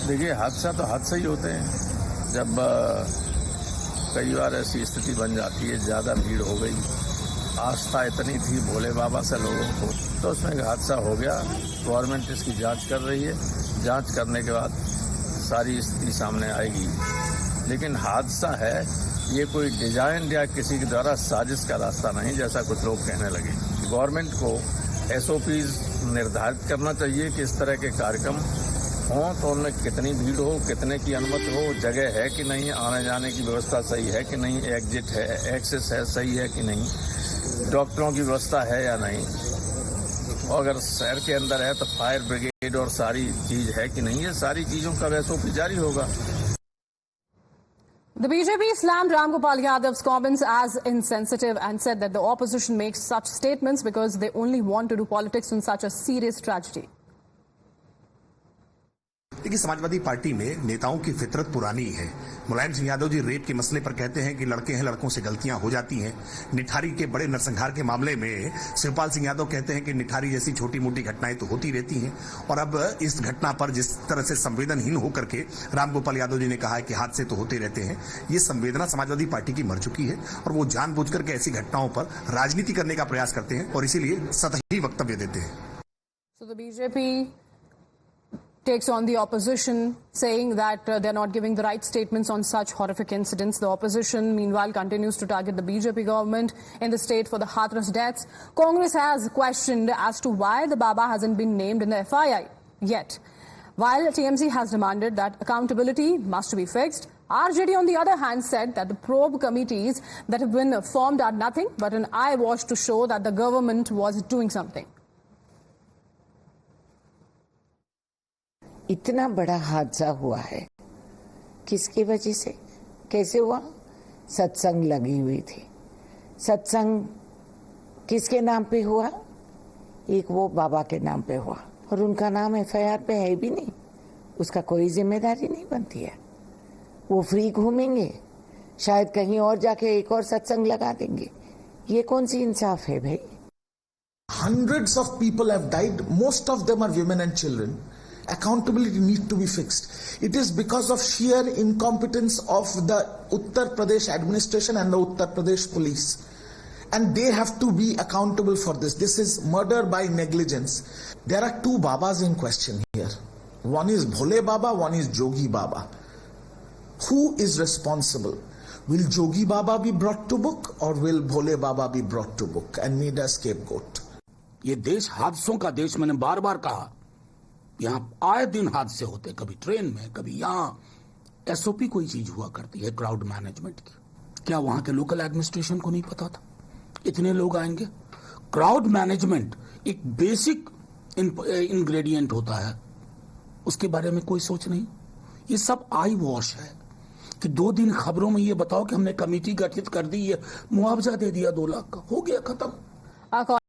देखिए, हादसा तो हादसा ही होते हैं। जब कई बार ऐसी स्थिति बन जाती है, ज़्यादा भीड़ हो गई, आस्था इतनी थी भोले बाबा से लोगों को, तो उसमें एक हादसा हो गया। गवर्नमेंट इसकी जांच कर रही है, जांच करने के बाद सारी स्थिति सामने आएगी। लेकिन हादसा है, ये कोई डिजाइन या किसी के द्वारा साजिश का रास्ता नहीं, जैसा कुछ लोग कहने लगे। गवर्नमेंट को SOPs निर्धारित करना चाहिए कि इस तरह के कार्यक्रम हों तो उनमें कितनी भीड़ हो, कितने की अनुमति हो, जगह है कि नहीं, आने जाने की व्यवस्था सही है कि नहीं, एग्जिट है, एक्सेस है, सही है कि नहीं, डॉक्टरों की व्यवस्था है या नहीं, और अगर शहर के अंदर है तो फायर ब्रिगेड और सारी चीज है कि नहीं, ये सारी चीजों का SOP जारी होगा। The BJP slammed Ram Gopal Yadav's comments as insensitive and said that the opposition makes such statements because they only want to do politics on such a serious tragedy. देखिए, समाजवादी पार्टी में नेताओं की फितरत पुरानी है। Mulayam Singh Yadav ji rape के मसले पर कहते हैं कि लड़के हैं, लड़कों से गलतियां हो जाती हैं। निठारी के बड़े नरसंहार के मामले में शिवपाल सिंह यादव कहते हैं कि निठारी जैसी छोटी मोटी घटनाएं तो होती रहती हैं, और अब इस घटना पर जिस तरह से संवेदनहीन होकर के राम गोपाल यादव जी ने कहा है कि हादसे तो होते रहते हैं, ये संवेदना समाजवादी पार्टी की मर चुकी है और वो जानबूझ करके ऐसी घटनाओं पर राजनीति करने का प्रयास करते हैं और इसीलिए सतही वक्तव्य देते हैं। So the BJP takes on the opposition, saying that they're not giving the right statements on such horrific incidents. The opposition, meanwhile, continues to target the BJP government in the state for the Hathras deaths. Congress has questioned as to why the Baba hasn't been named in the FII yet. While TMC has demanded that accountability must be fixed, RJD, on the other hand, said that the probe committees that have been formed are nothing but an eyewash to show that the government was doing something. इतना बड़ा हादसा हुआ है, किसकी वजह से, कैसे हुआ? सत्संग लगी हुई थी। सत्संग किसके नाम पे हुआ? एक वो बाबा के नाम पे हुआ, और उनका नाम FIR पे है भी नहीं, उसका कोई जिम्मेदारी नहीं बनती है। वो फ्री घूमेंगे, शायद कहीं और जाके एक और सत्संग लगा देंगे। ये कौन सी इंसाफ है भाई? Hundreds of people have died. Most of them are women and children. Accountability needs to be fixed. It is because of sheer incompetence of the Uttar Pradesh administration and the Uttar Pradesh police. And they have to be accountable for this. This is murder by negligence. There are two Babas in question here. One is Bhole Baba, one is Jogi Baba. Who is responsible? Will Jogi Baba be brought to book or will Bhole Baba be brought to book and made a scapegoat? ये देश हादसों का देश, मैंने बार बार कहा, यहाँ आए दिन हादसे होते, कभी ट्रेन में, कभी यहाँ। SOP कोई चीज हुआ करती है क्राउड मैनेजमेंट की, क्या वहां के लोकल एडमिनिस्ट्रेशन को नहीं पता था इतने लोग आएंगे? क्राउड मैनेजमेंट एक बेसिक इंग्रेडिएंट होता है, उसके बारे में कोई सोच नहीं। ये सब आई वॉश है कि 2 दिन खबरों में ये बताओ कि हमने कमेटी गठित कर दी है, मुआवजा दे दिया 2 लाख का, हो गया खत्म।